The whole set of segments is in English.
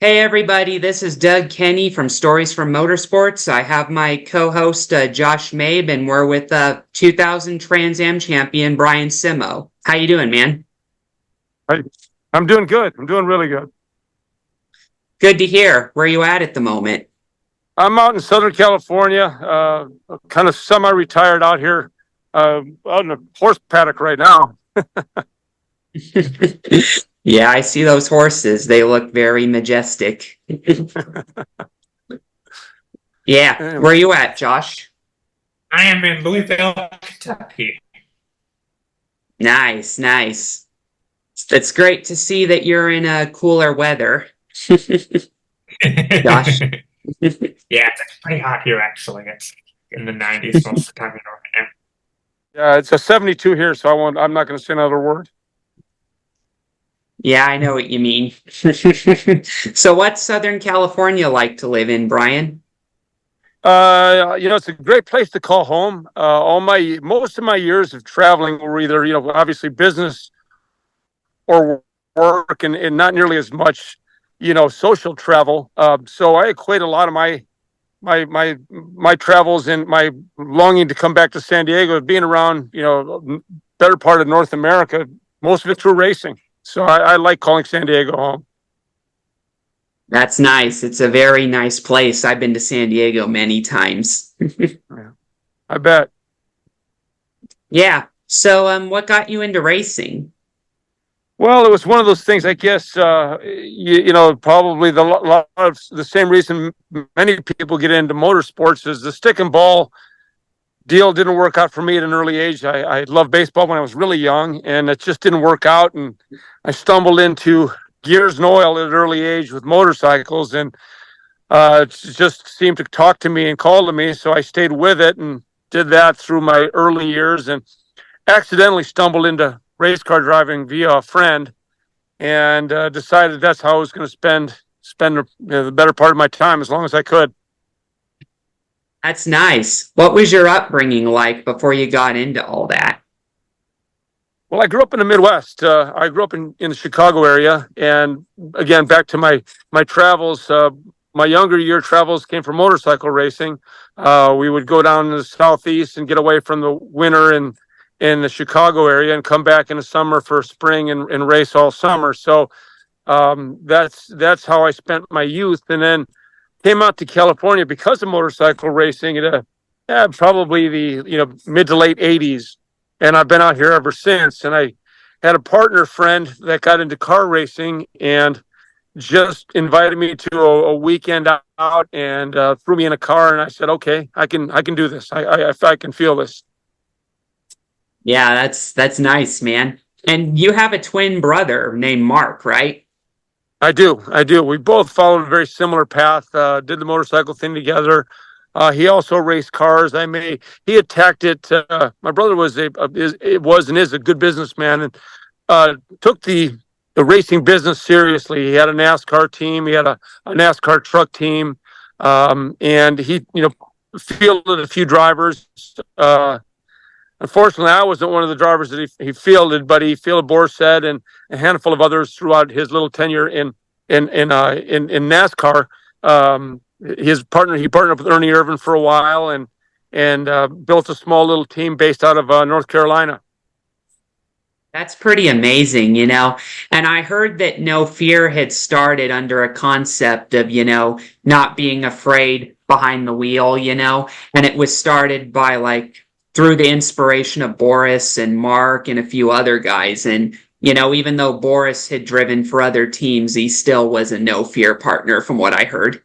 Hey everybody, this is Doug Kenny from Stories from Motorsports. I have my co-host Josh Mabe, and we're with 2000 Trans Am champion Brian Simo. How you doing, man? I, I'm doing good. I'm doing really good. Good to hear. Where are you at the moment? I'm out in Southern California, kind of semi-retired out here, out in a horse paddock right now. Yeah, I see those horses. They look very majestic. Yeah, Anyway, where are you at, Josh? I am in Louisville, Kentucky. Nice, nice. It's great to see that you're in cooler weather. Josh? Yeah, it's pretty hot here, actually. It's in the 90s most of the time in Oregon. yeah, it's a 72 here, so I'm not going to say another word. Yeah, I know what you mean. So what's Southern California like to live in, Brian? It's a great place to call home. Most of my years of traveling were either, obviously business or work, and not nearly as much, social travel. So I equate a lot of my travels and my longing to come back to San Diego, being around, better part of North America, most of it through racing. So I like calling San Diego home. That's nice. It's a very nice place. I've been to San Diego many times. Yeah, I bet. Yeah. So what got you into racing? Well, it was one of those things, I guess, probably the lot of the same reason many people get into motorsports is the stick and ball deal didn't work out for me at an early age. I loved baseball when I was really young, and it just didn't work out. And I stumbled into gears and oil at an early age with motorcycles, and it just seemed to talk to me and call to me. So I stayed with it and did that through my early years, and accidentally stumbled into race car driving via a friend, and decided that's how I was going to spend the better part of my time as long as I could. That's nice. What was your upbringing like before you got into all that? Well, I grew up in the Midwest. I grew up in the Chicago area, and again, back to my travels. My younger year travels came from motorcycle racing. We would go down to the southeast and get away from the winter in the Chicago area, and come back in the summer for spring and race all summer. So that's how I spent my youth, and then came out to California because of motorcycle racing at probably the mid to late '80s, and I've been out here ever since. And I had a partner friend that got into car racing and just invited me to a weekend out and threw me in a car, and I said, okay, I can do this. I can feel this. Yeah, that's nice, man. And you have a twin brother named Mark, right? I do. We both followed a very similar path, did the motorcycle thing together. He also raced cars. He attacked it. My brother was and is a good businessman, and took the racing business seriously. He had a NASCAR team. He had a NASCAR truck team. And he, fielded a few drivers. Unfortunately, I wasn't one of the drivers that he fielded, but he fielded Borset and a handful of others throughout his little tenure in NASCAR. He partnered up with Ernie Irvin for a while, and built a small little team based out of North Carolina. That's pretty amazing, And I heard that No Fear had started under a concept of, not being afraid behind the wheel, and it was started by through the inspiration of Boris and Mark and a few other guys. And, even though Boris had driven for other teams, he still was a No Fear partner from what I heard.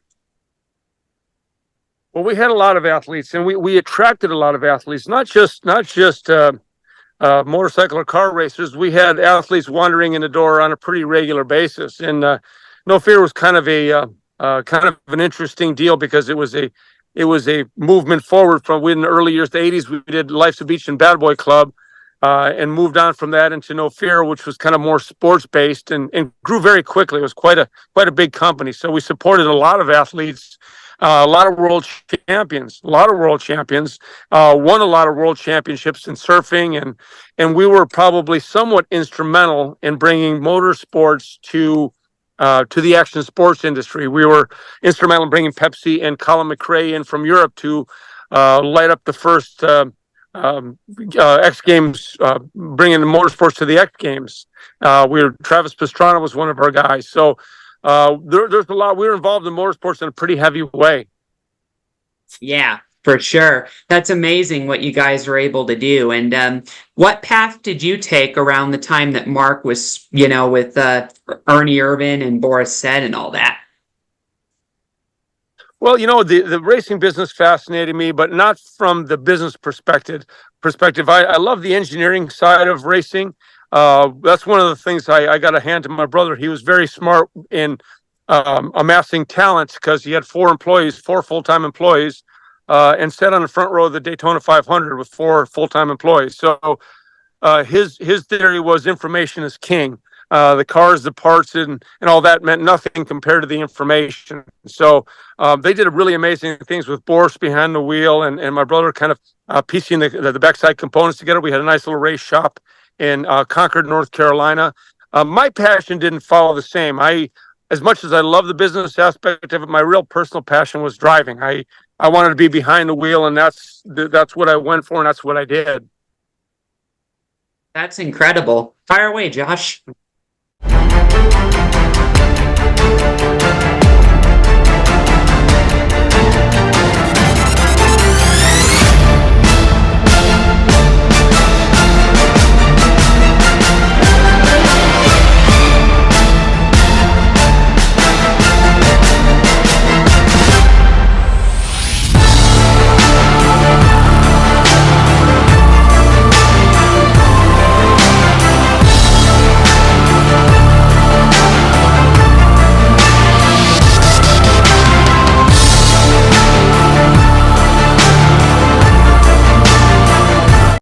Well, we had a lot of athletes, and we attracted a lot of athletes, not just motorcycle or car racers. We had athletes wandering in the door on a pretty regular basis. And No Fear was kind of an interesting deal, because it was a movement forward from in the early years, the '80s. We did Life's a Beach and Bad Boy Club, and moved on from that into No Fear, which was kind of more sports based, and grew very quickly. It was quite a big company. So we supported a lot of athletes, a lot of world champions, won a lot of world championships in surfing, and we were probably somewhat instrumental in bringing motorsports to to the action sports industry. We were instrumental in bringing Pepsi and Colin McRae in from Europe to light up the first X Games, bringing the motorsports to the X Games. Travis Pastrana was one of our guys. So there's a lot. We were involved in motorsports in a pretty heavy way. Yeah, for sure. That's amazing what you guys were able to do. And what path did you take around the time that Mark was, with Ernie Irvin and Boris Said and all that? Well, the racing business fascinated me, but not from the business perspective. I love the engineering side of racing. That's one of the things I got to hand to my brother. He was very smart in amassing talent because he had four full-time employees, and sat on the front row of the Daytona 500 with four full-time employees. So his theory was information is king. The cars, the parts, and all that meant nothing compared to the information. So they did really amazing things with Boris behind the wheel and my brother kind of piecing the backside components together. We had a nice little race shop in Concord, North Carolina. My passion didn't follow the same. As much as I love the business aspect of it, my real personal passion was driving. I wanted to be behind the wheel, and that's what I went for, and that's what I did. That's incredible. Fire away, Josh.